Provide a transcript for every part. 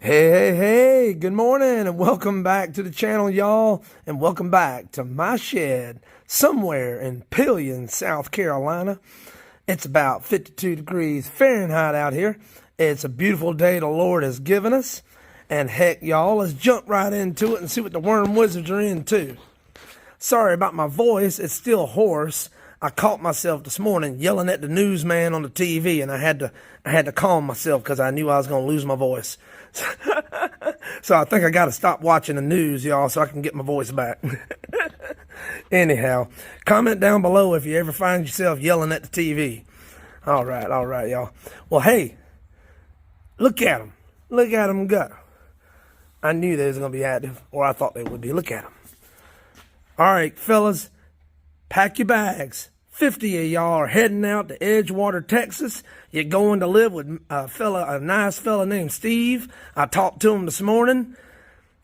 Hey, good morning and welcome back to the channel, y'all, and welcome back to my shed somewhere in Pelion, South Carolina. It's about 52 degrees Fahrenheit out here. It's a beautiful day the Lord has given us, and heck, y'all, let's jump right into it and see what the worm wizards are into. Sorry about my voice, it's still hoarse. I caught myself this morning yelling at the newsman on the TV, and I had to calm myself because I knew I was going to lose my voice. So I think I got to stop watching the news, y'all, so I can get my voice back. Anyhow, comment down below if you ever find yourself yelling at the TV. All right, y'all. Well, hey, look at them. Look at them go. I knew they was going to be active, or I thought they would be. Look at them. All right, fellas, pack your bags. 50 of y'all are heading out to Edgewater, Texas. You're going to live with a nice fella named Steve. I talked to him this morning.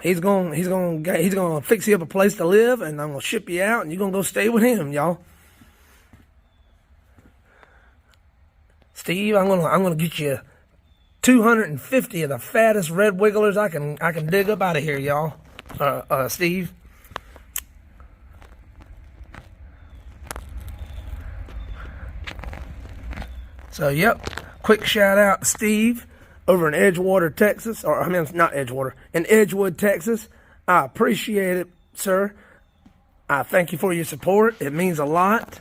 He's gonna fix you up a place to live, and I'm gonna ship you out, and you're gonna go stay with him, y'all. Steve, I'm gonna get you 250 of the fattest red wigglers I can dig up out of here, y'all. Steve. So, yep, quick shout out to Steve over in Edgewater, Texas. Or, I mean, not Edgewater, in Edgewood, Texas. I appreciate it, sir. I thank you for your support. It means a lot.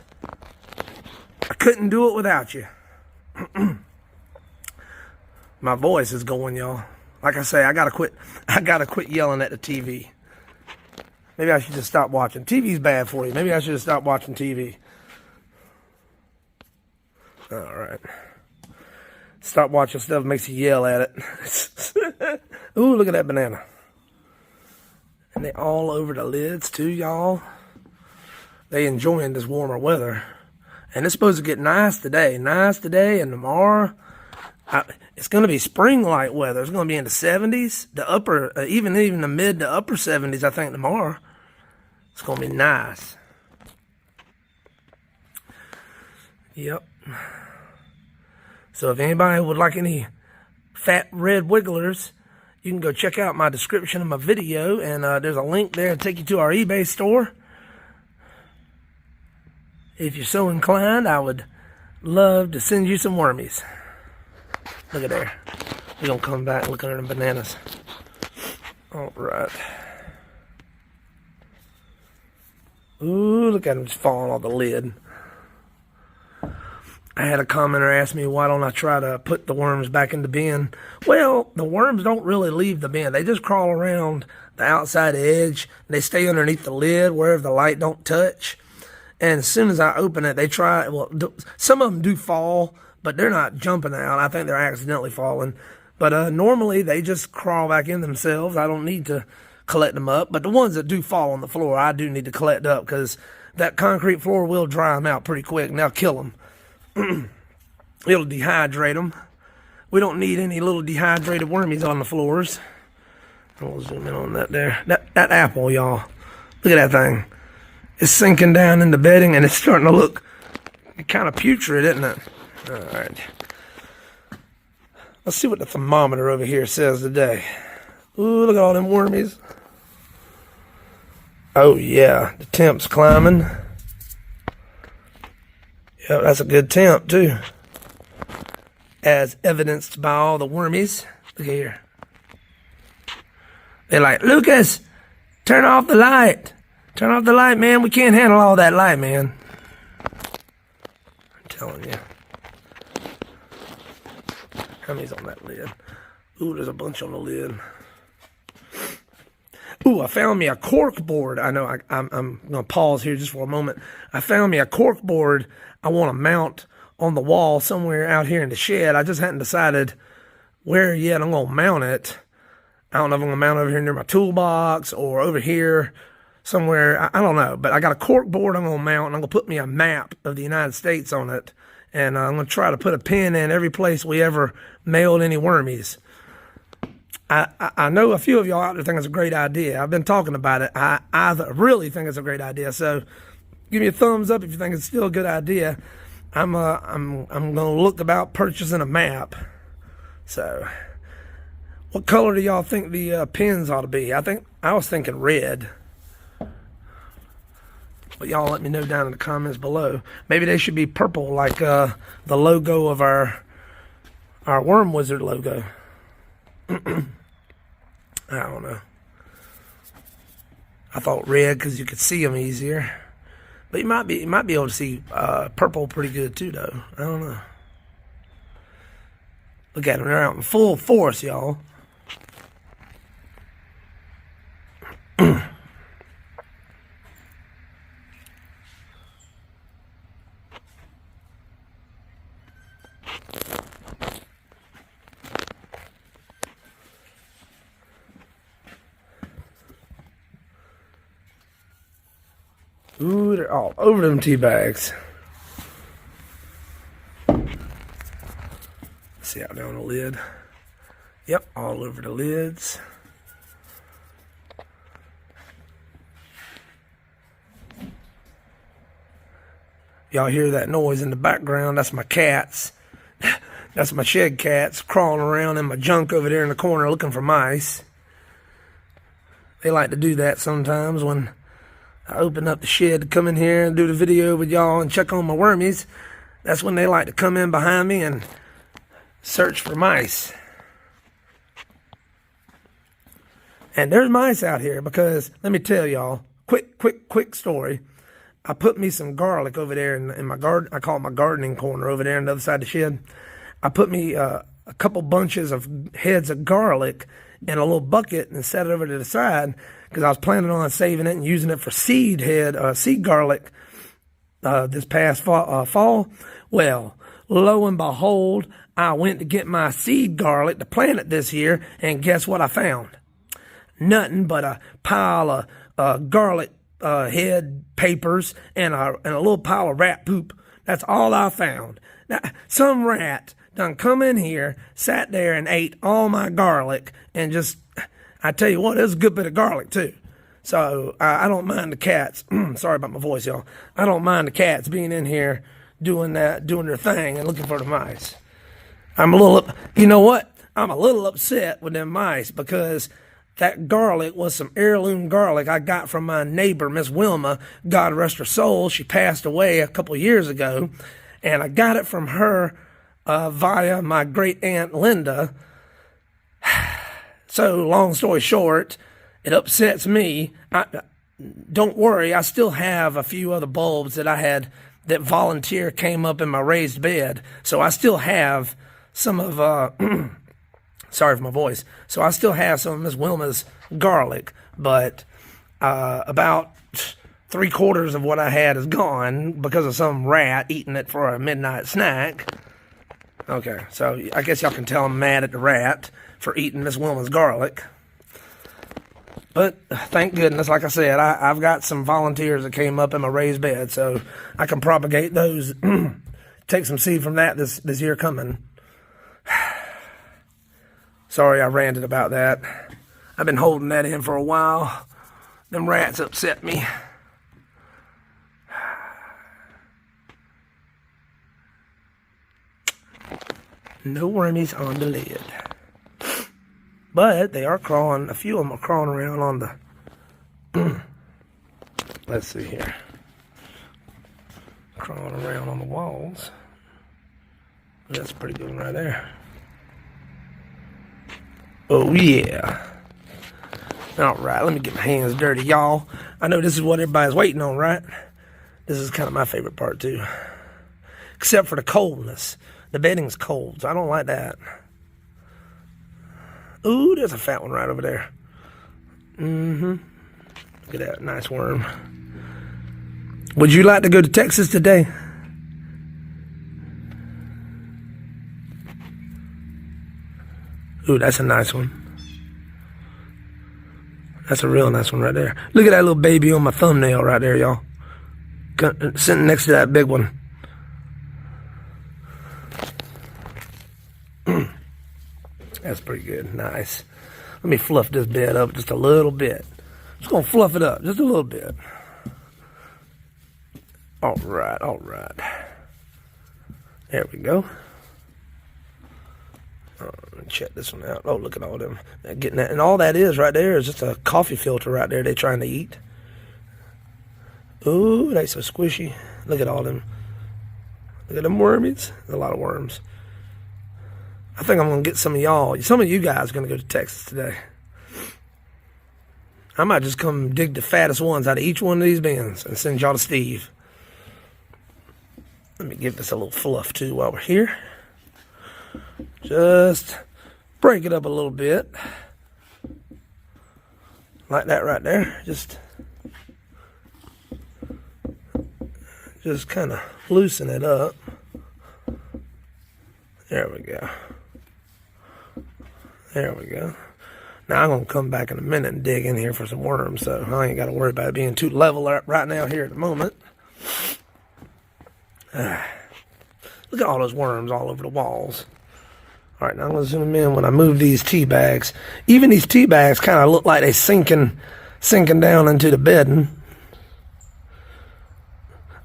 I couldn't do it without you. My voice is going, y'all. Like I say, I gotta quit yelling at the TV. Maybe I should just stop watching. TV's bad for you. Maybe I should just stop watching TV. All right. Stop watching stuff makes you yell at it. Ooh, look at that banana. And they all over the lids too, y'all. They enjoying this warmer weather. And it's supposed to get nice today. Nice today and tomorrow. It's going to be spring-like weather. It's going to be in the 70s. The upper, even the mid to upper 70s, I think, tomorrow. It's going to be nice. Yep. So if anybody would like any fat red wigglers, you can go check out my description of my video, and there's a link there to take you to our eBay store. If you're so inclined, I would love to send you some wormies. Look at there. We're going to come back and look under the bananas. All right. Ooh, look at them just falling off the lid. I had a commenter ask me, why don't I try to put the worms back in the bin? Well, the worms don't really leave the bin. They just crawl around the outside edge. They stay underneath the lid wherever the light don't touch. And as soon as I open it, they try, well, some of them do fall, but they're not jumping out. I think they're accidentally falling. But normally, they just crawl back in themselves. I don't need to collect them up. But the ones that do fall on the floor, I do need to collect up, because that concrete floor will dry them out pretty quick, and they'll kill them. It'll dehydrate them. We don't need any little dehydrated wormies on the floors. We'll zoom in on that there. That apple, y'all. Look at that thing. It's sinking down in the bedding, and it's starting to look kind of putrid, isn't it? All right. Let's see what the thermometer over here says today. Ooh, look at all them wormies. Oh, yeah. The temp's climbing. Yeah, that's a good temp, too. As evidenced by all the wormies. Look here. They're like, Lucas, turn off the light. Turn off the light, man. We can't handle all that light, man. I'm telling you. How many's on that lid? Ooh, there's a bunch on the lid. Ooh, I found me a cork board. I know I'm going to pause here just for a moment. I found me a cork board I want to mount on the wall somewhere out here in the shed. I just hadn't decided where yet I'm going to mount it. I don't know if I'm going to mount it over here near my toolbox or over here somewhere. I don't know. But I got a cork board I'm going to mount, and I'm going to put me a map of the United States on it. And I'm going to try to put a pin in every place we ever mailed any wormies. I know a few of y'all out there think it's a great idea. I've been talking about it. I really think it's a great idea. So give me a thumbs up if you think it's still a good idea. I'm going to look about purchasing a map. So What color do y'all think the pins ought to be? I was thinking red. But y'all let me know down in the comments below. Maybe they should be purple, like the logo of our Worm Wizard logo. I don't know. I thought red because you could see them easier. But you might be able to see purple pretty good too, though. I don't know. Look at them; they're out in full force, y'all. Ooh, they're all over them tea bags. See out there on the lid. Yep, all over the lids. Y'all hear that noise in the background? That's my cats. That's my shed cats crawling around in my junk over there in the corner looking for mice. They like to do that sometimes when I open up the shed to come in here and do the video with y'all and check on my wormies. That's when they like to come in behind me and search for mice. And there's mice out here because, let me tell y'all, quick story. I put me some garlic over there in my garden. I call it my gardening corner over there on the other side of the shed. I put me a couple bunches of heads of garlic in a little bucket and set it over to the side because I was planning on saving it and using it for seed garlic this past fall. Well, lo and behold, I went to get my seed garlic to plant it this year, and guess what I found? Nothing but a pile of garlic head papers and a little pile of rat poop. That's all I found. Now, some rat done come in here, sat there and ate all my garlic, and just, I tell you what, it was a good bit of garlic too. So I don't mind the cats. Sorry about my voice, y'all. I don't mind the cats being in here doing their thing and looking for the mice. You know what? I'm a little upset with them mice because that garlic was some heirloom garlic I got from my neighbor, Miss Wilma. God rest her soul. She passed away a couple years ago. And I got it from her via my great aunt Linda. So, long story short, it upsets me. Don't worry, I still have a few other bulbs that I had that volunteer came up in my raised bed. So I still have some of, sorry for my voice. So I still have some of Miss Wilma's garlic, but about 3/4 of what I had is gone because of some rat eating it for a midnight snack. Okay, so I guess y'all can tell I'm mad at the rat for eating Miss Wilma's garlic. But thank goodness, like I said, I've got some volunteers that came up in my raised bed, so I can propagate those, take some seed from that this year coming. Sorry I ranted about that. I've been holding that in for a while. Them rats upset me. No wormies on the lid. But they are crawling, a few of them are crawling around on the, let's see here. Crawling around on the walls. That's a pretty good one right there. Oh yeah. Alright, let me get my hands dirty, y'all. I know this is what everybody's waiting on, right? This is kind of my favorite part too. Except for the coldness. The bedding's cold, so I don't like that. Ooh, there's a fat one right over there. Look at that, nice worm. Would you like to go to Texas today? Ooh, that's a nice one. That's a real nice one right there. Look at that little baby on my thumbnail right there, y'all. Sitting next to that big one. That's pretty good. Nice. Let me fluff this bed up just a little bit. Just gonna fluff it up just a little bit. All right, all right. There we go. Check this one out. Oh, look at all them getting that, and all that is right there is just a coffee filter right there. They're trying to eat. Ooh, they so squishy. Look at all them. Look at them wormies. There's a lot of worms. I think I'm gonna get some of y'all. Some of you guys are gonna go to Texas today. I might just come dig the fattest ones out of each one of these bins and send y'all to Steve. Let me give this a little fluff too while we're here. Just break it up a little bit. Like that right there. Just kind of loosen it up. There we go. There we go. Now I'm going to come back in a minute and dig in here for some worms, so I ain't got to worry about it being too level right now here at the moment. Look at all those worms all over the walls. All right, now I'm going to zoom in when I move these tea bags. Even these tea bags kind of look like they're sinking down into the bedding.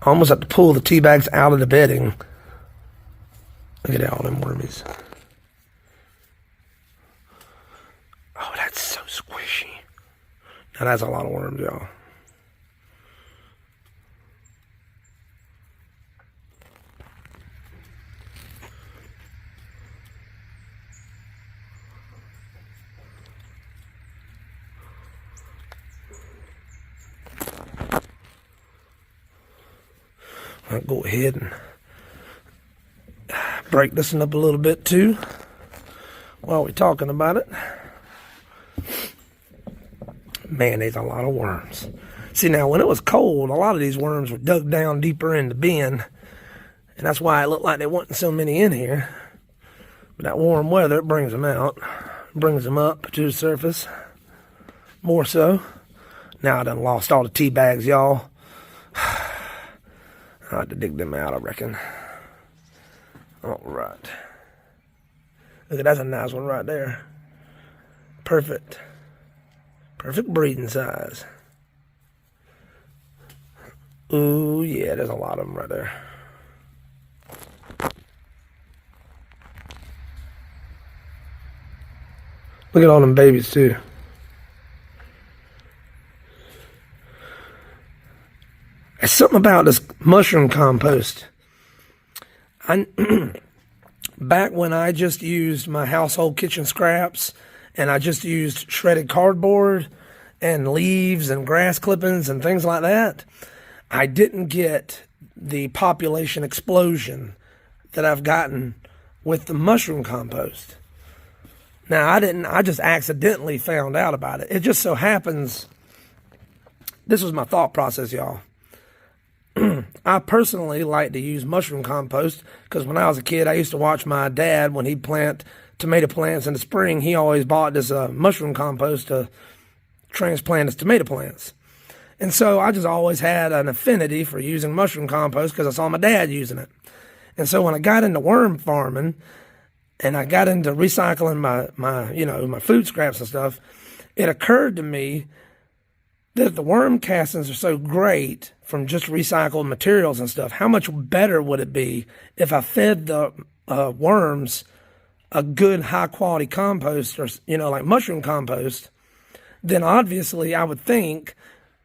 I almost have to pull the tea bags out of the bedding. Look at all them wormies. Oh, that's so squishy. Now that's a lot of worms, y'all. I'll go ahead and break this one up a little bit too while we're talking about it. Man, there's a lot of worms. See, now when it was cold, a lot of these worms were dug down deeper in the bin, and that's why it looked like there wasn't so many in here. But that warm weather, it brings them out, brings them up to the surface more so. Now I done lost all the tea bags, y'all. I have to dig them out, I reckon. All right. Look, that's a nice one right there. Perfect. Perfect breeding size. Ooh, yeah, there's a lot of them right there. Look at all them babies, too. There's something about this mushroom compost. Back when I just used my household kitchen scraps and I just used shredded cardboard and leaves and grass clippings and things like that, I didn't get the population explosion that I've gotten with the mushroom compost. Now, I just accidentally found out about it. It just so happens, this was my thought process, y'all. I personally like to use mushroom compost because when I was a kid, I used to watch my dad when he'd plant tomato plants in the spring. He always bought this mushroom compost to transplant his tomato plants. And so I just always had an affinity for using mushroom compost because I saw my dad using it. And so when I got into worm farming and I got into recycling my food scraps and stuff, it occurred to me that the worm castings are so great from just recycled materials and stuff. How much better would it be if I fed the worms a good high quality compost, or like mushroom compost? Then obviously I would think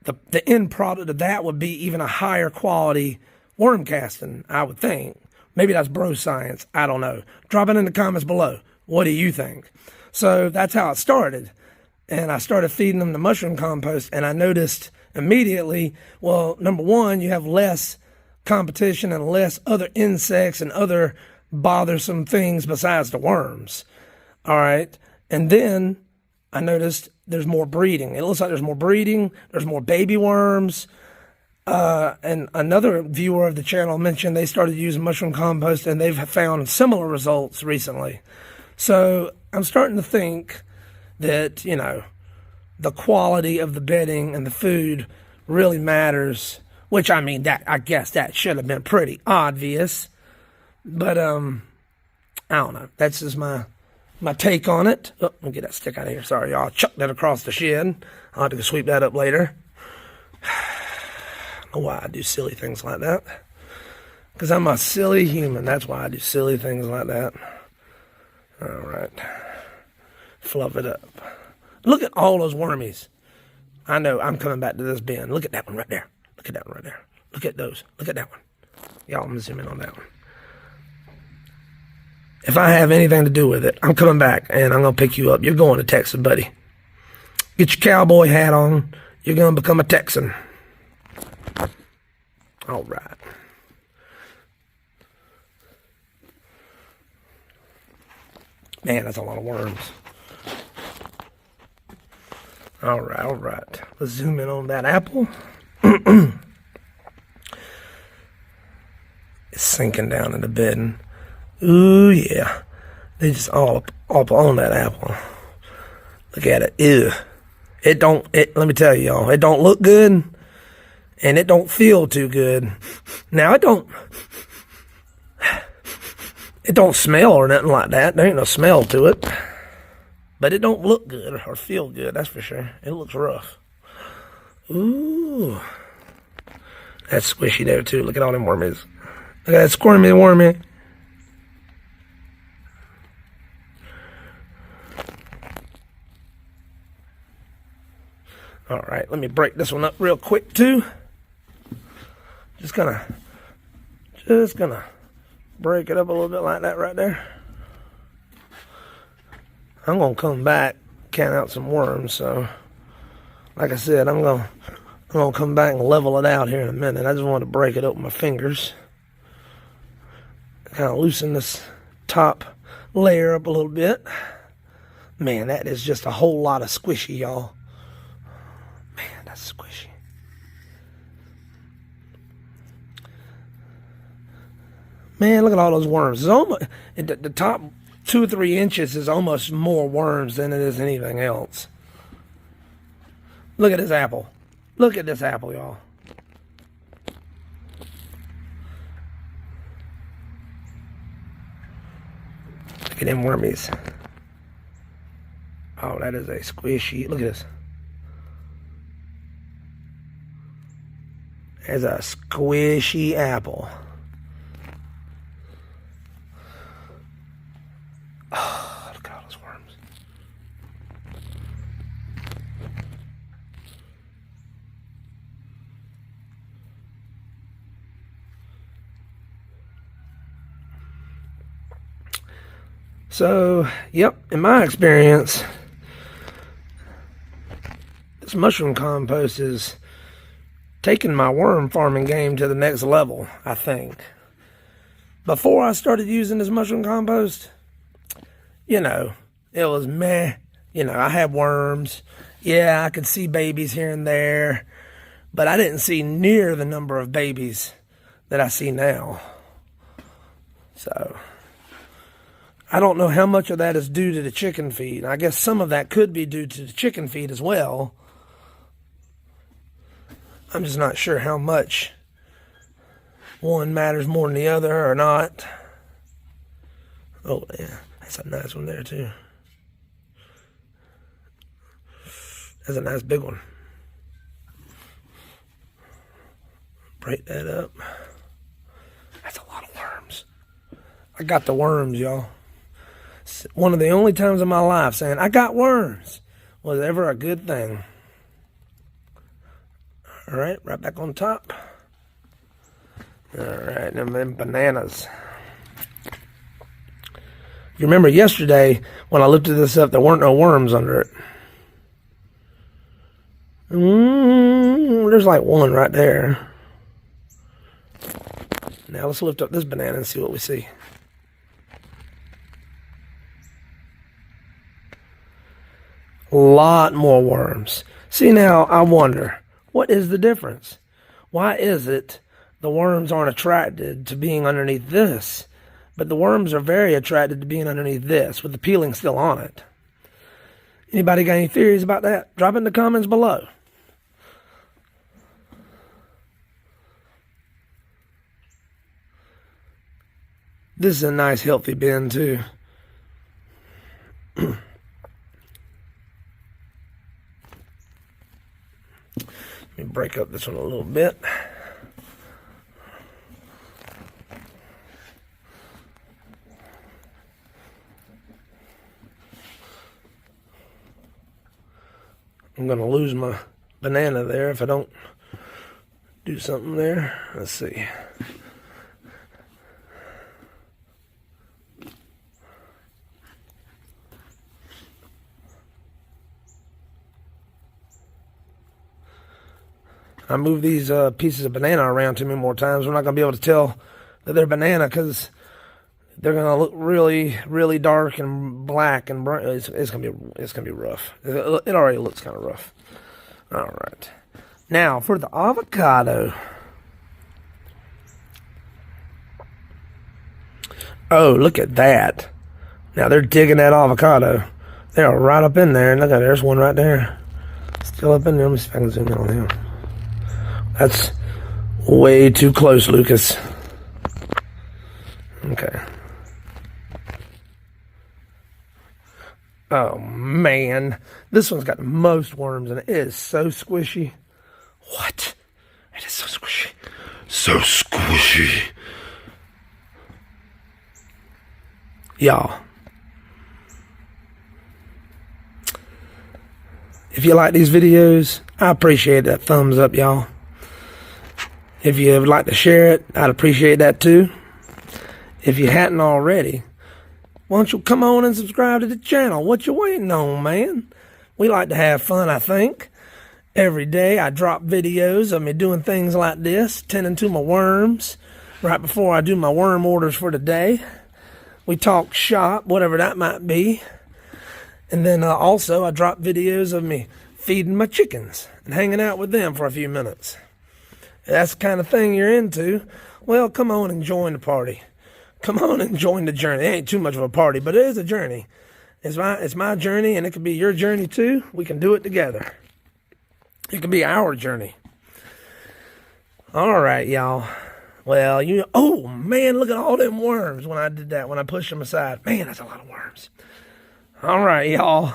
the end product of that would be even a higher quality worm casting, I would think. Maybe that's bro science. I don't know. Drop it in the comments below. What do you think? So that's how it started. And I started feeding them the mushroom compost, and I noticed immediately, well, number one, you have less competition and less other insects and other bothersome things besides the worms. All right. And then I noticed there's more breeding. It looks like there's more breeding. There's more baby worms. And another viewer of the channel mentioned they started using mushroom compost, and they've found similar results recently. So I'm starting to think that, the quality of the bedding and the food really matters, which I guess that should have been pretty obvious, but I don't know. That's just my take on it. Oh, let me get that stick out of here. Sorry, y'all. Chuck that across the shed. I'll have to sweep that up later. I don't know why I do silly things like that. Because I'm a silly human. That's why I do silly things like that. All right. Fluff it up. Look at all those wormies. I know, I'm coming back to this bin. Look at that one right there. Look at that one right there. Look at those. Look at that one. Y'all, I'm going to zoom in on that one. If I have anything to do with it, I'm coming back and I'm going to pick you up. You're going to Texas, buddy. Get your cowboy hat on. You're going to become a Texan. All right. Man, that's a lot of worms. All right. Let's zoom in on that apple. It's sinking down in the bedding. Ooh, yeah. They just all up on that apple. Look at it. Ew. Let me tell you, y'all, it don't look good, and it don't feel too good. Now, it don't smell or nothing like that. There ain't no smell to it. But it don't look good or feel good, that's for sure. It looks rough. Ooh. That's squishy there, too. Look at all them wormies. Look at that squirmy wormy. All right, let me break this one up real quick, too. Just gonna break it up a little bit like that right there. I'm gonna come back, count out some worms. So, like I said, I'm gonna come back and level it out here in a minute. I just want to break it up with my fingers, kind of loosen this top layer up a little bit. Man, that is just a whole lot of squishy, y'all. Man, that's squishy. Man, look at all those worms. It's almost the top 2 or 3 inches is almost more worms than it is anything else. Look at this apple. Look at this apple, y'all. Look at them wormies. Oh, that is a squishy. Look at this. There's a squishy apple. Oh, look at all those worms. So, yep, in my experience, this mushroom compost is taking my worm farming game to the next level, I think. Before I started using this mushroom compost, you know, it was meh. You know, I had worms. Yeah, I could see babies here and there, but I didn't see near the number of babies that I see now. So, I don't know how much of that is due to the chicken feed. I guess some of that could be due to the chicken feed as well. I'm just not sure how much one matters more than the other or not. Oh, yeah. That's a nice one there, too. That's a nice big one. Break that up. That's a lot of worms. I got the worms, y'all. One of the only times in my life saying, I got worms, was ever a good thing. All right, right back on top. All right, and then bananas. You remember yesterday when I lifted this up, there weren't no worms under it. There's like one right there. Now let's lift up this banana and see what we see. A lot more worms. See, now I wonder, what is the difference? Why is it the worms aren't attracted to being underneath this, but the worms are very attracted to being underneath this with the peeling still on it? Anybody got any theories about that? Drop it in the comments below. This is a nice healthy bin too. Let me break up this one a little bit. I'm going to lose my banana there if I don't do something there. Let's see. I move these pieces of banana around too many more times. We're not going to be able to tell that they're banana because they're going to look really, really dark and black and bright. It's going to be rough. It already looks kind of rough. All right. Now for the avocado. Oh, look at that. Now they're digging that avocado. They are right up in there. Look at there's one right there. Still up in there. Let me see if I can zoom in on him. That's way too close, Lucas. Okay. Oh, man. This one's got the most worms in it. It is so squishy. What? It is so squishy. So squishy. Y'all. If you like these videos, I appreciate that thumbs up, y'all. If you would like to share it, I'd appreciate that too. If you hadn't already, why don't you come on and subscribe to the channel? What you waiting on, man? We like to have fun, I think. Every day I drop videos of me doing things like this, tending to my worms, right before I do my worm orders for the day. We talk shop, whatever that might be. And then also I drop videos of me feeding my chickens and hanging out with them for a few minutes. If that's the kind of thing you're into, well, come on and join the party. Come on and join the journey. It ain't too much of a party, but it is a journey. It's my journey, and it could be your journey too. We can do it together. It could be our journey. All right, y'all. Well, oh, man, look at all them worms when I did that, when I pushed them aside. Man, that's a lot of worms. All right, y'all.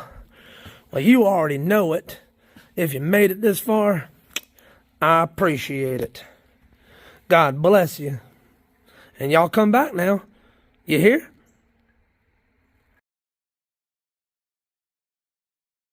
Well, you already know it. If you made it this far, I appreciate it. God bless you. And y'all come back now. You hear?